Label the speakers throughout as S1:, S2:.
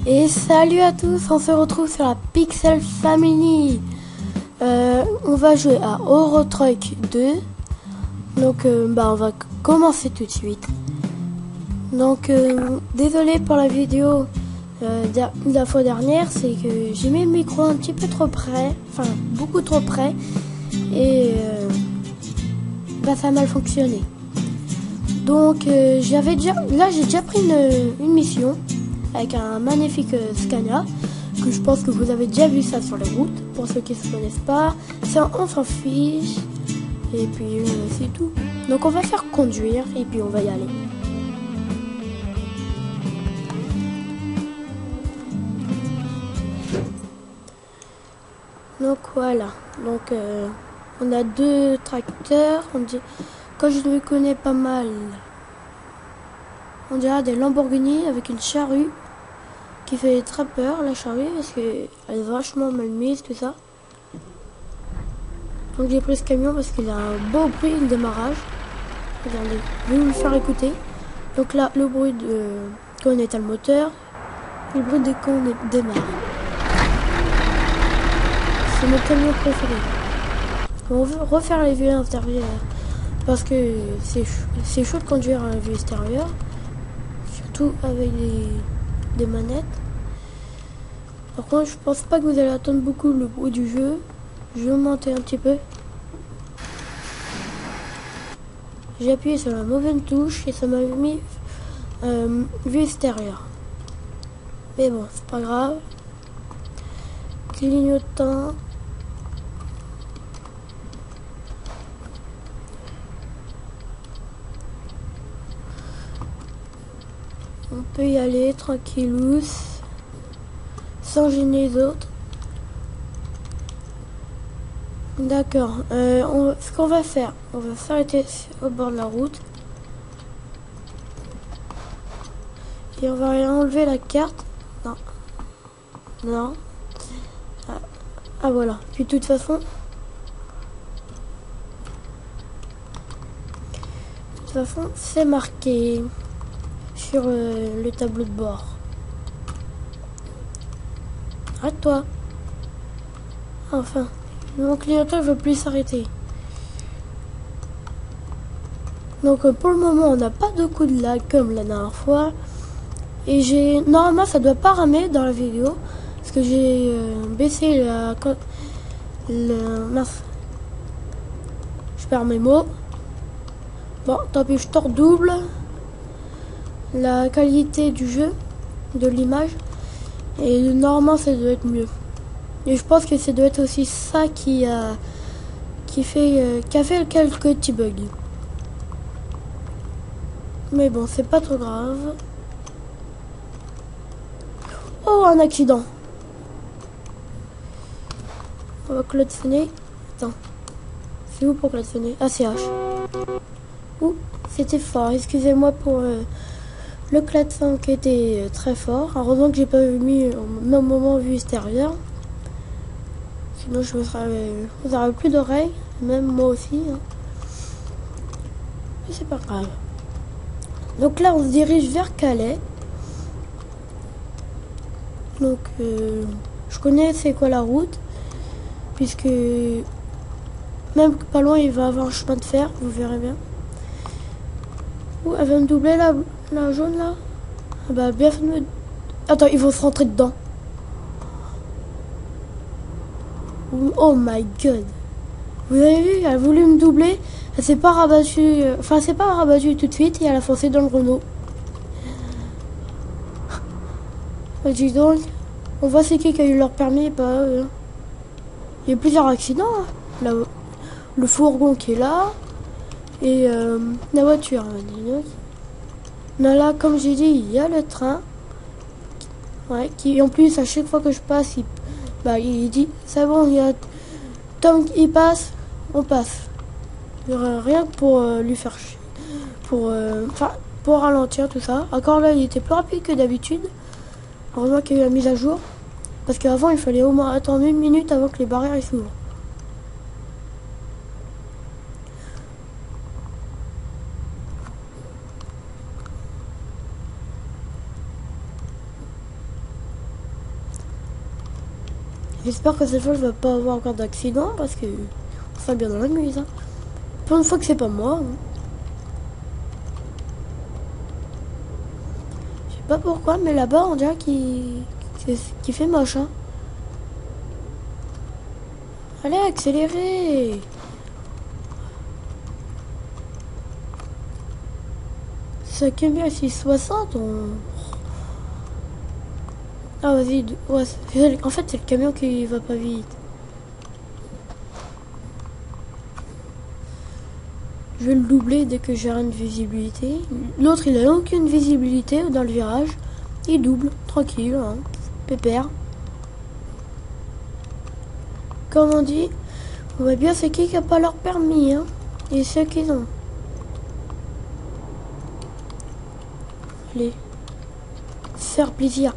S1: Et salut à tous, on se retrouve sur la Pixel Family. On va jouer à Euro Truck 2. Donc on va commencer tout de suite. Donc désolé pour la vidéo de la fois dernière, c'est que j'ai mis le micro un petit peu trop près, enfin beaucoup trop près, et ça a mal fonctionné. Donc j'ai déjà pris une mission avec un magnifique Scania, que je pense que vous avez déjà vu ça sur les routes. Pour ceux qui ne se connaissent pas, on s'en fiche, et puis c'est tout. Donc on va faire conduire, et puis on va y aller. Donc voilà, donc on a deux tracteurs, quand je les connais pas mal, on dirait des Lamborghini avec une charrue qui fait très peur, la charrue, parce qu'elle est vachement mal mise, tout ça. Donc j'ai pris ce camion parce qu'il a un beau bruit de démarrage. Regardez, je vais vous le faire écouter. Donc là, le bruit de quand on éteint le moteur, et le bruit de quand on démarre. C'est mon camion préféré. On veut refaire les vues intérieures parce que c'est chaud de conduire à la vue extérieure, surtout avec des manettes. Par contre, je pense pas que vous allez attendre beaucoup le bruit du jeu. Je vais augmenter un petit peu. J'ai appuyé sur la mauvaise touche et ça m'a mis vue extérieure. Mais bon, c'est pas grave. Clignotant. On peut y aller tranquillou, sans gêner les autres. D'accord. Ce qu'on va faire, on va s'arrêter au bord de la route. Et on va enlever la carte. Non. Non. Ah voilà. Puis de toute façon, c'est marqué sur le tableau de bord. Arrête-toi. Enfin, mon clignotant ne veut plus s'arrêter. Donc pour le moment, on n'a pas de coup de lag comme la dernière fois. Et normalement, ça doit pas ramer dans la vidéo parce que j'ai baissé mince. Je perds mes mots. Bon, tant pis, je te redouble la qualité du jeu, de l'image, et normalement ça doit être mieux. Et je pense que ça doit être aussi ça qui a fait quelques petits bugs. Mais bon, c'est pas trop grave. Oh, un accident. On va klaxonner. Attends. C'est où pour klaxonner? Ah, c'est H. Ouh, c'était fort. Excusez-moi pour le klaxon qui était très fort. Heureusement que j'ai pas mis au même moment vue extérieure. Sinon, vous aurez plus d'oreilles. Même moi aussi. Hein. Mais c'est pas grave. Donc là, on se dirige vers Calais. Donc, je connais c'est quoi la route. Puisque même pas loin, il va y avoir un chemin de fer. Vous verrez bien. Ouh, elle vient de doubler la jaune là. Ah bah, bienvenue. Attends, ils vont se rentrer dedans. Oh my god. Vous avez vu, elle a voulu me doubler. Elle s'est pas rabattue. Enfin, elle s'est pas rabattue tout de suite et elle a foncé dans le Renault. Dis donc, on voit c'est qui a eu leur permis et pas eux. Il y a plusieurs accidents. Hein. Là, le fourgon qui est là. Et la voiture. Là, comme j'ai dit, il y a le train. Ouais, qui en plus, à chaque fois que je passe, il dit, c'est bon, il y a Tom qui passe, on passe. Rien que pour lui faire chier. Pour ralentir tout ça. Encore là, il était plus rapide que d'habitude. Heureusement qu'il y a eu la mise à jour. Parce qu'avant, il fallait au moins attendre 1 minute avant que les barrières s'ouvrent. J'espère que cette fois je vais pas avoir encore d'accident parce que on sera bien dans la muse. Hein. Pour une fois que c'est pas moi. Hein. Je sais pas pourquoi, mais là-bas on dirait qu'il fait moche. Hein. Allez, accélérez! Ça camion 660, Ah vas-y, ouais, en fait c'est le camion qui va pas vite. Je vais le doubler dès que j'ai rien de visibilité. L'autre il a aucune visibilité dans le virage. Il double, tranquille, hein. Pépère. Comme on dit, on voit bien c'est qui a pas leur permis, hein. Et ceux qui ont. Allez. Faire plaisir.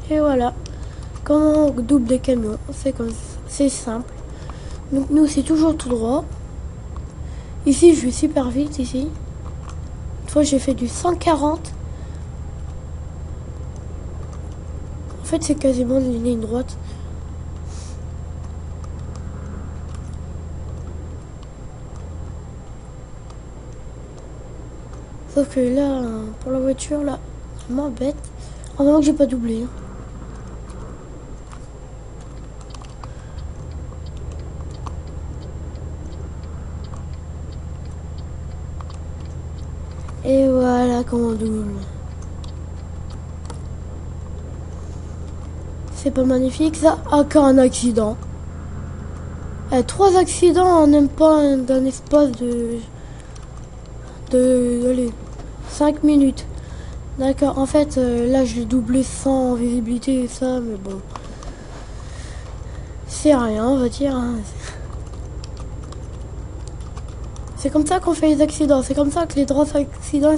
S1: Et voilà. Comment on double des camions? C'est comme ça. C'est simple. Donc nous c'est toujours tout droit. Ici je vais super vite ici. Une fois j'ai fait du 140. En fait c'est quasiment une ligne droite. Sauf que là, pour la voiture, là, ça m'embête. En moment que j'ai pas doublé. Hein. Et voilà comment on double. C'est pas magnifique ça? Encore un accident. 3 accidents en même pas d'un espace allez, 5 minutes. D'accord, en fait là je l'ai doublé sans visibilité et ça, mais bon. C'est rien, on va dire. Hein. C'est comme ça qu'on fait les accidents. C'est comme ça que les droits accidents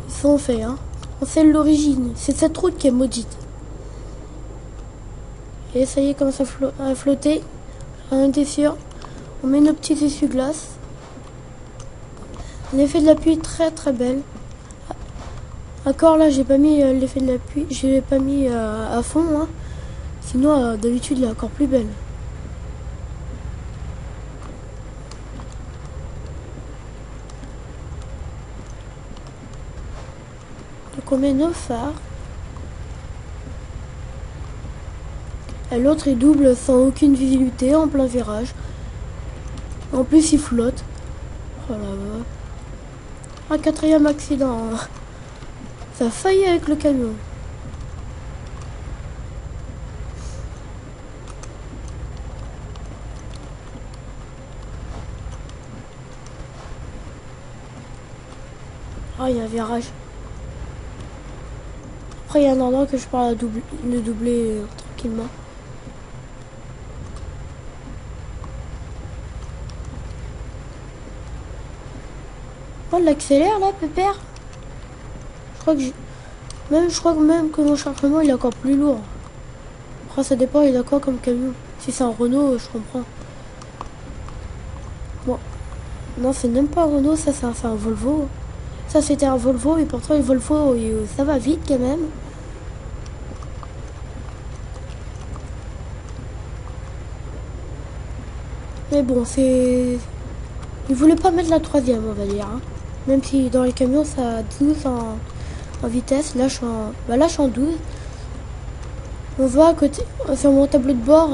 S1: sont faits. Hein. On sait l'origine. C'est cette route qui est maudite. Et ça y est, commence à flotter. On était sûr. On met nos petits essuie-glaces. L'effet de la pluie très très belle. Encore là, j'ai pas mis l'effet de la pluie. Je l'ai pas mis à fond. Hein. Sinon, d'habitude, il est encore plus belle. Donc on met nos phares. Et l'autre est double sans aucune visibilité en plein virage. En plus il flotte. Oh là là. Un 4e accident. Ça a failli avec le camion. Ah, il y a un virage. Après, il y a un endroit que je parle le doubler tranquillement. Oh, l'accélère là, pépère. Je crois que même que mon chargement il est encore plus lourd. Après, ça dépend, il a quoi comme camion. Si c'est un Renault, je comprends. Bon. Non, c'est même pas un Renault, ça c'est un Volvo. Ça c'était un Volvo et pourtant le Volvo ça va vite quand même. Mais bon, c'est... Il voulait pas mettre la 3e, on va dire. Hein. Même si dans les camions ça a 12 en vitesse. Là je suis en 12. On voit à côté, sur mon tableau de bord,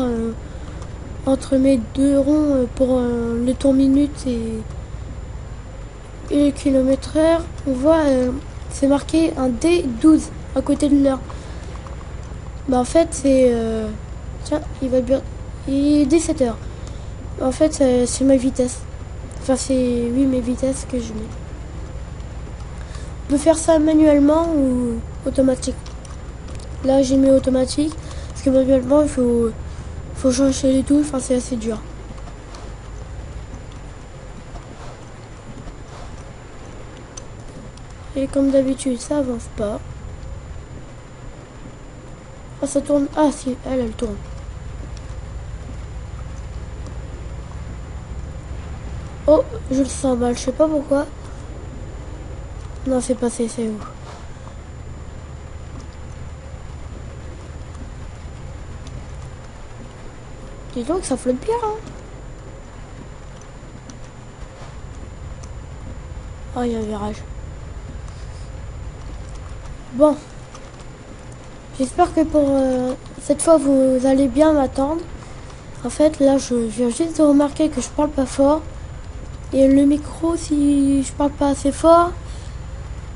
S1: entre mes deux ronds pour le tour minute et le kilomètre heure, on voit c'est marqué un D12 à côté de l'heure. Bah en fait c'est tiens, il va bien, il est 17 heures. En fait c'est ma vitesse. Enfin c'est oui mes vitesses que je mets. On peut faire ça manuellement ou automatique. Là j'ai mis automatique parce que manuellement il faut changer les touches, enfin c'est assez dur. Et comme d'habitude ça avance pas. Ah ça tourne, ah si, elle tourne. Oh, je le sens mal, je sais pas pourquoi. Non, c'est passé, c'est où? Dis donc, ça flotte bien, hein. Oh, il y a un virage. Bon. J'espère que pour cette fois, vous allez bien m'attendre. En fait, là, je viens juste de remarquer que je parle pas fort. Et le micro, si je parle pas assez fort,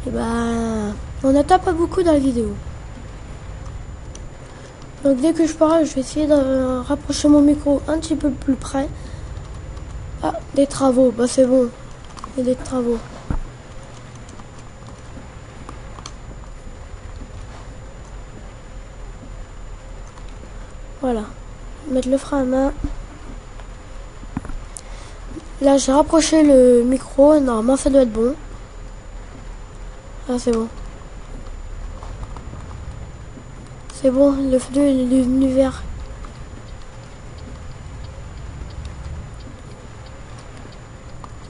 S1: et ben, on n'entend pas beaucoup dans la vidéo. Donc dès que je parle, je vais essayer de rapprocher mon micro un petit peu plus près. Ah, des travaux, bah c'est bon. Il y a des travaux. Voilà. Mettre le frein à main. Là, j'ai rapproché le micro. Normalement, ça doit être bon. Ah, c'est bon. C'est bon, le feu il est devenu vert.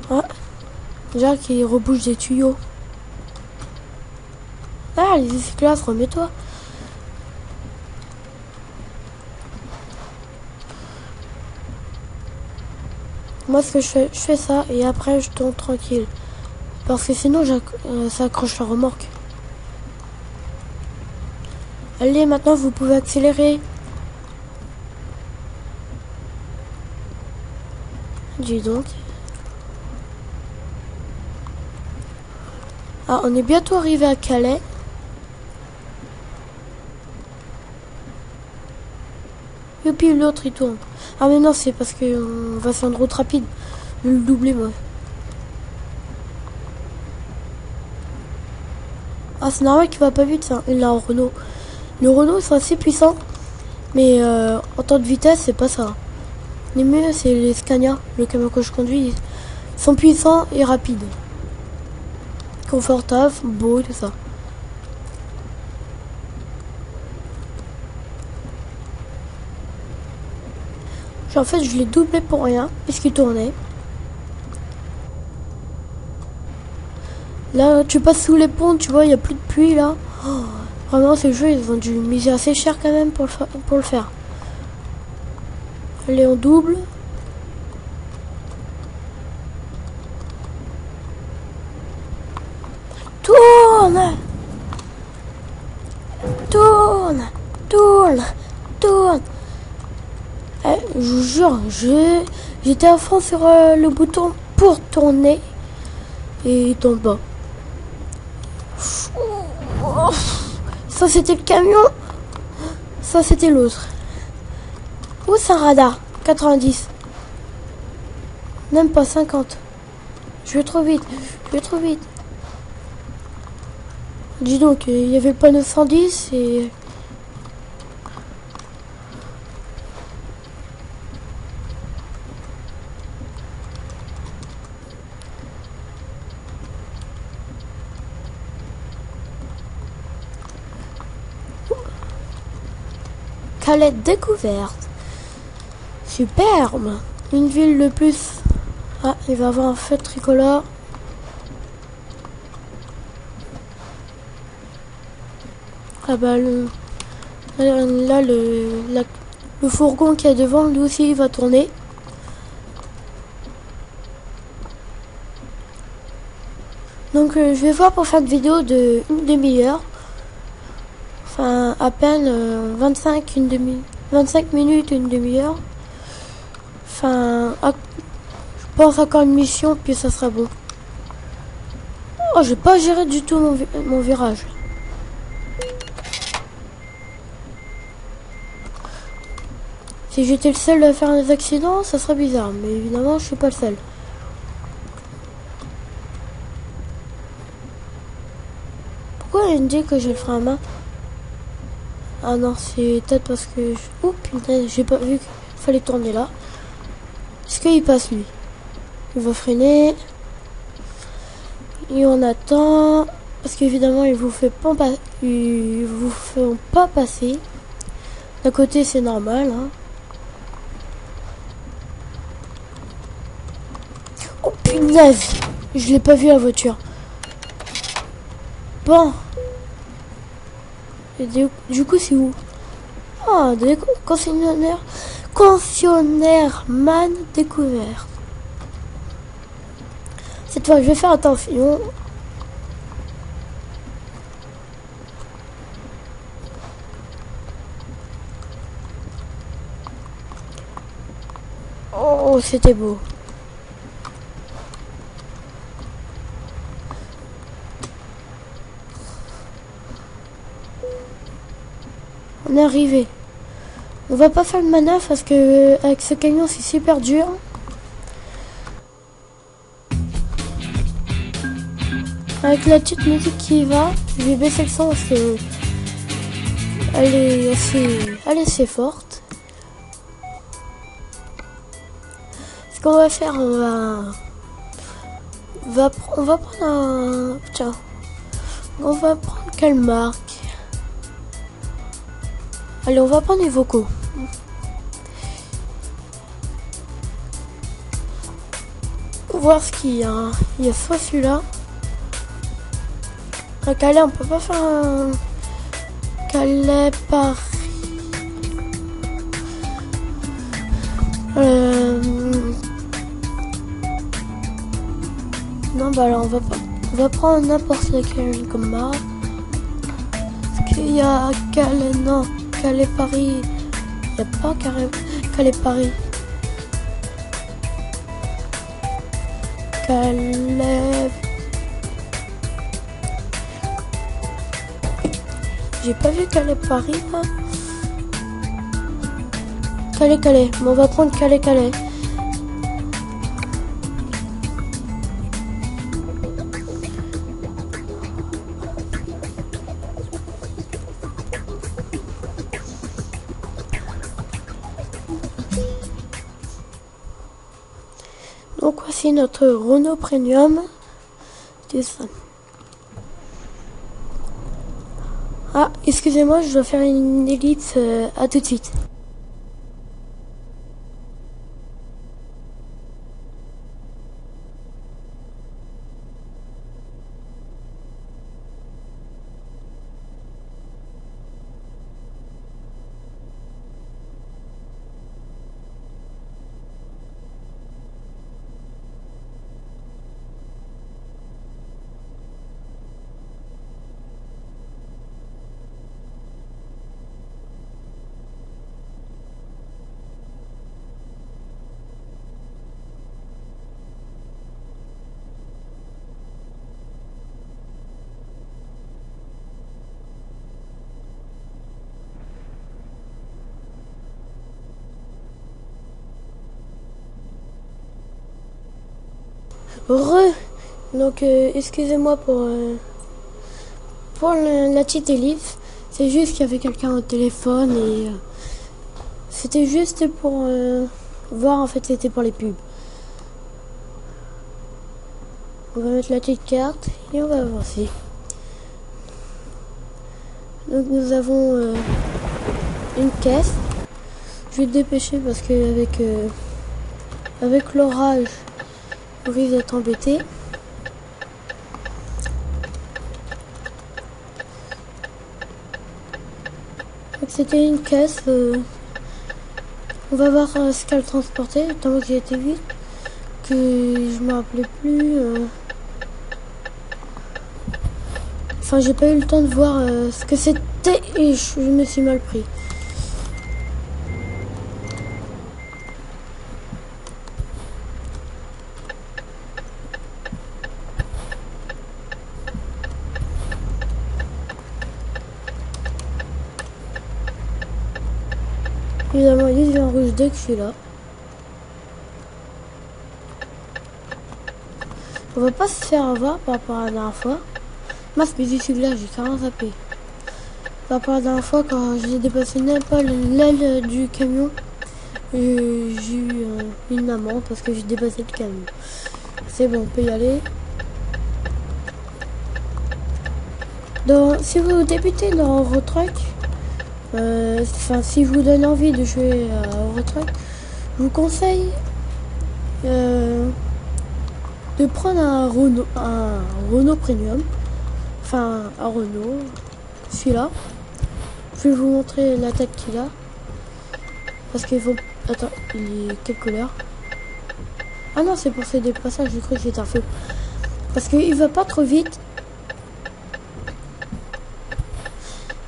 S1: Ah, Jacques, il rebouche des tuyaux. Ah, les esclaves, remets-toi. Moi, ce que je fais ça et après, je tourne tranquille. Parce que sinon, ça accroche la remorque. Allez, maintenant, vous pouvez accélérer. Dis donc. Ah, on est bientôt arrivé à Calais. Et puis l'autre, il tourne. Ah, mais non, c'est parce qu'on va faire une route rapide. Je vais le doubler, moi. Ah, c'est normal qu'il va pas vite, ça. Il a un Renault. Le Renault, c'est assez puissant. Mais en temps de vitesse, c'est pas ça. Les mieux, c'est les Scania, le camion que je conduis. Ils sont puissants et rapides. Confortables, beaux, tout ça. En fait, je l'ai doublé pour rien, puisqu'il tournait. Là, tu passes sous les ponts, tu vois, il n'y a plus de pluie, là. Oh, vraiment, ces jeux, ils ont dû miser assez cher quand même pour le faire. Allez, on double. Tourne! Tourne! Tourne! Tourne! Je vous jure, j'étais à fond sur le bouton pour tourner. Et il tombe pas. Ça, c'était le camion. Ça, c'était l'autre. Où c'est un radar? 90. Même pas 50. Je vais trop vite. Je vais trop vite. Dis donc, il y avait le panneau 110 et... Calais découverte. Superbe. Une ville de plus. Ah, il va y avoir un feu tricolore. Ah bah là le fourgon qui est devant lui aussi il va tourner. Donc je vais voir pour faire une vidéo de une demi-heure. Enfin à peine 25 minutes, une demi-heure. Enfin je pense encore une mission puis ça sera bon. Oh, j'ai pas géré du tout mon virage. Si j'étais le seul à faire des accidents, ça serait bizarre, mais évidemment, je suis pas le seul. Pourquoi il me dit que j'ai le frein à main? Ah non, c'est peut-être parce que... Oh putain, j'ai pas vu qu'il fallait tourner là. Est-ce qu'il passe lui? Il va freiner. Et on attend. Parce qu'évidemment, ils vous font pas passer. D'un côté, c'est normal, hein. Oh, Punaise, je l'ai pas vu la voiture. Bon. Et du coup, c'est où? Ah, concessionnaire man découvert. Cette fois, je vais faire attention. Oh, c'était beau. On est arrivé. On va pas faire le manœuvre parce que avec ce camion c'est super dur. Avec la petite musique qui va, je vais baisser le son parce que elle est assez forte. Ce qu'on va faire, on va prendre un... Tiens. On va prendre quelle marque? Allez, on va prendre les vocaux. Pour voir ce qu'il y a. Il y a soit celui-là. Un Calais, on peut pas faire un Calais Paris. Non, bah alors on va prendre n'importe lequel comme marque. Est-ce qu'il y a Calais? Non. Calais Paris, il n'y a pas Calais Paris. Calais. J'ai pas vu Calais Paris là. Calais. Bon, on va prendre Calais. Donc voici notre Renault Premium. Ah, excusez-moi, je dois faire une ellipse. À tout de suite. Donc excusez-moi pour la petite ellipse. C'est juste qu'il y avait quelqu'un au téléphone et c'était juste pour voir, en fait c'était pour les pubs. On va mettre la petite carte et on va avancer. Donc nous avons une caisse. Je vais te dépêcher parce que avec l'orage, on risque d'être embêté. Donc c'était une caisse. On va voir ce qu'elle transportait. Tant que j'ai été vite, que je me rappelais plus. Enfin, j'ai pas eu le temps de voir ce que c'était et je me suis mal pris. Évidemment, il y a un rouge dès que je suis là. On va pas se faire avoir par rapport à la dernière fois. Mince, mais je suis là, j'ai carrément zappé. Par rapport à la dernière fois, quand j'ai dépassé même pas l'aile du camion, j'ai eu une amende parce que j'ai dépassé le camion. C'est bon, on peut y aller. Si vous débutez dans Eurotruck, si je vous donne envie de jouer à Eurotruck, je vous conseille de prendre un Renault Premium. Enfin, un Renault. Celui-là. Je vais vous montrer la tête qu'il a. Parce qu'il faut... Attends, il est quelle couleur? Ah non, c'est pour ces dépassages, j'ai cru que c'était un feu. Parce qu'il va pas trop vite.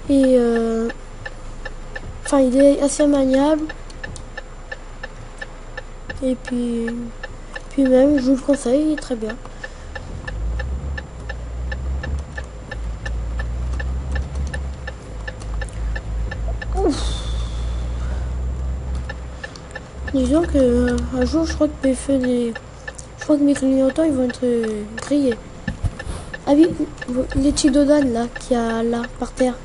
S1: Et enfin, il est assez maniable. Et puis même, je vous le conseille, il est très bien. Ouf. Disons que un jour, je crois que mes clignotants ils vont être grillés. Ah oui, les Chidodan là, qu'il y a là, par terre.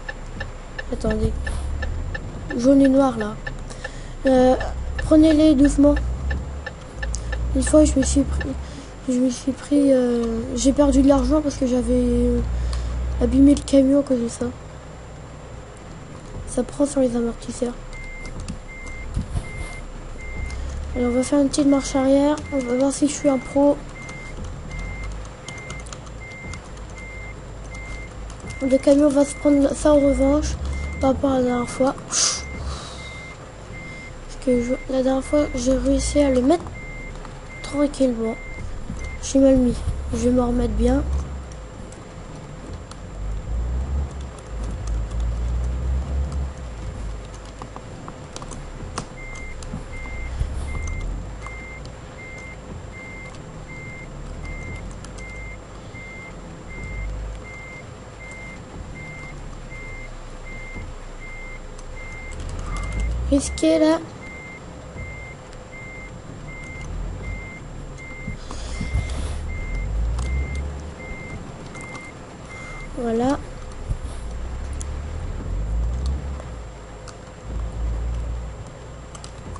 S1: Attendez. Jaune et noir là. Prenez-les doucement. Une fois, je me suis pris, j'ai perdu de l'argent parce que j'avais abîmé le camion à cause de ça. Ça prend sur les amortisseurs. Alors, on va faire une petite marche arrière. On va voir si je suis un pro. Le camion va se prendre ça en revanche par rapport à la dernière fois. Parce que la dernière fois, j'ai réussi à le mettre tranquillement. Je suis mal mis. Je vais m'en remettre bien. Risqué là. Voilà.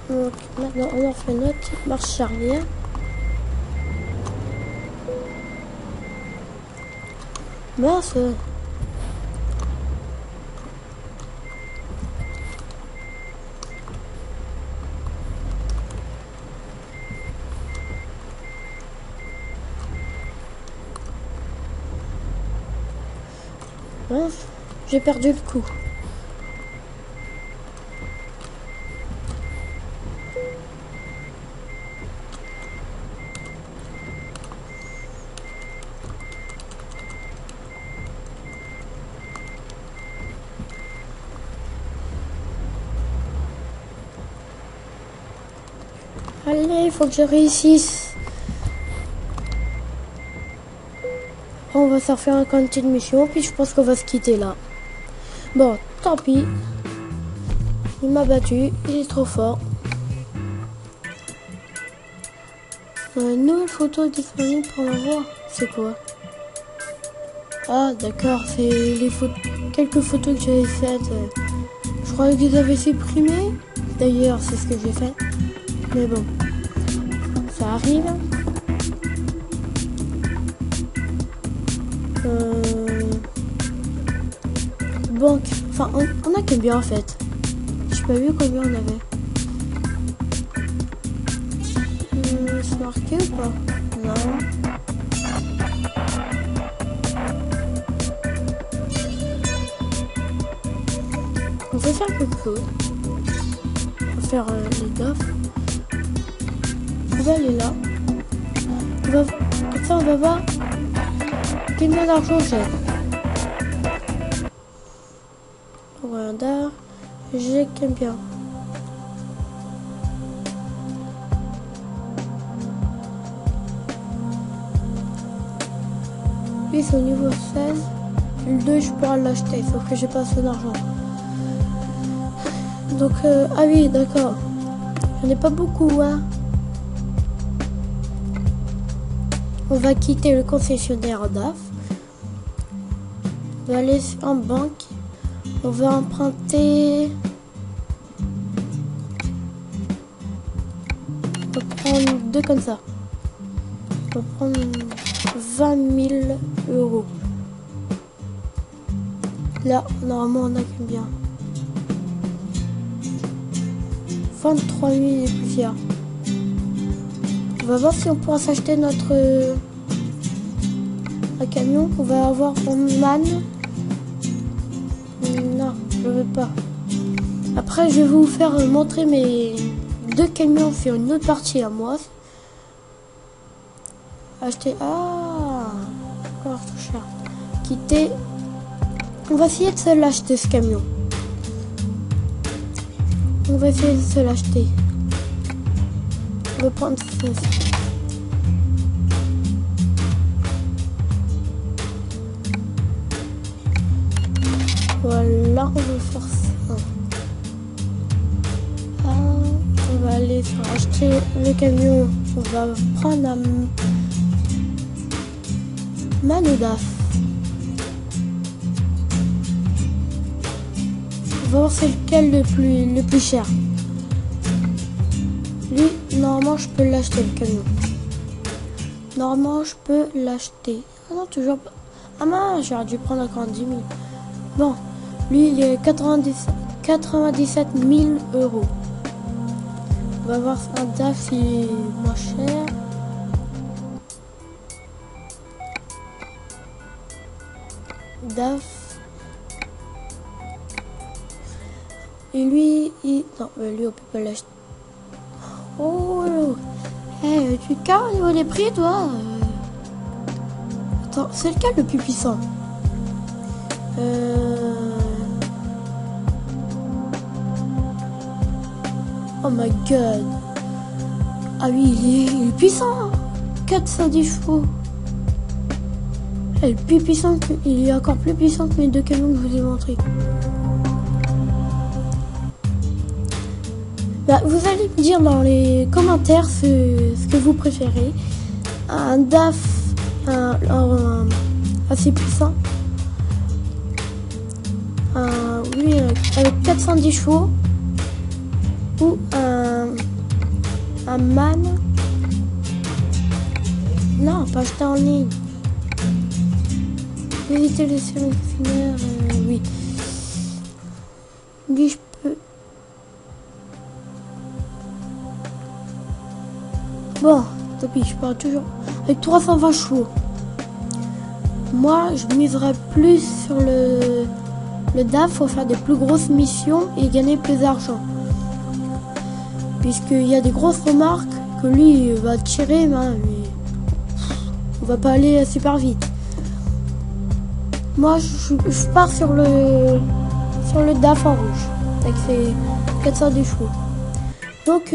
S1: Donc maintenant on en fait notre petite marche arrière. Mince. Mince, j'ai perdu le coup. Allez, il faut que je réussisse. On va s'en faire encore une petite mission, puis je pense qu'on va se quitter là. Bon, tant pis. Il m'a battu, il est trop fort. Nouvelle photo disponible pour l'envoi. C'est quoi? Ah, d'accord, c'est les quelques photos que j'avais faites. Je croyais que je les avais supprimées. D'ailleurs, c'est ce que j'ai fait. Mais bon, ça arrive. Banque. Enfin, on a combien en fait? J'ai pas vu combien on avait. C'est marqué ou pas? Non. On va faire quelque chose. On va faire les gaffes. On va aller là. Comme ça, on va voir combien d'argent j'ai. Regarde, j'ai combien? Lui, c'est au niveau 16. Le 2, je pourrais l'acheter, sauf que j'ai pas assez d'argent. Donc, ah oui, d'accord. J'en ai pas beaucoup, hein. On va quitter le concessionnaire DAF. On va aller en banque. On va emprunter. On va prendre deux comme ça. On va prendre 20 000 euros. Là, normalement, on a combien? 23 000 et poussières. On va voir si on pourra s'acheter notre un camion. On va avoir en man. Non, je veux pas. Après, je vais vous faire montrer mes 2 camions sur une autre partie à moi. Acheter. Ah, encore trop cher. Quitter. On va essayer de se l'acheter ce camion. On va essayer de se l'acheter. On va prendre ça. Voilà, on va faire ça. Ah, on va aller acheter le camion. On va prendre un Manodaf. On va voir c'est lequel le plus cher. Lui, normalement, je peux l'acheter le camion. Normalement, je peux l'acheter. Ah non, toujours pas. Ah mince, j'aurais dû prendre encore 10 000. Bon, lui, il est 97 000 euros. On va voir un DAF, il est moins cher. DAF. Et lui, non, lui, on peut pas l'acheter. Oh, hey, tu te carres au niveau des prix, toi? Attends, c'est lequel le plus puissant? Oh my god. Ah oui, il est puissant. 410 chevaux. Il est plus puissant que, il est encore plus puissant que mes 2 camions que je vous ai montrés. Bah, vous allez me dire dans les commentaires ce que vous préférez. Un DAF assez puissant. Oui, avec 410 chevaux. Ou un man. Non, pas acheter en ligne. Éviter les sélectionneurs. Oui. Lui, je peux. Bon, tant pis, je pars toujours avec 320 chevaux. Moi, je miserais plus sur le DAF pour faire des plus grosses missions et gagner plus d'argent. Puisqu'il y a des grosses remarques que lui va tirer, mais on va pas aller super vite. Moi, je pars sur le DAF en rouge avec ses 410 chevaux. Donc,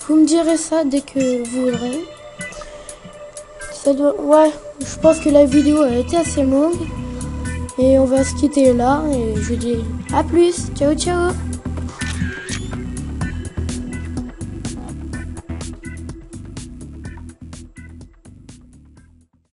S1: vous me direz ça dès que vous voudrez. Ça doit, ouais, je pense que la vidéo a été assez longue et on va se quitter là et je vous dis à plus. Ciao ciao.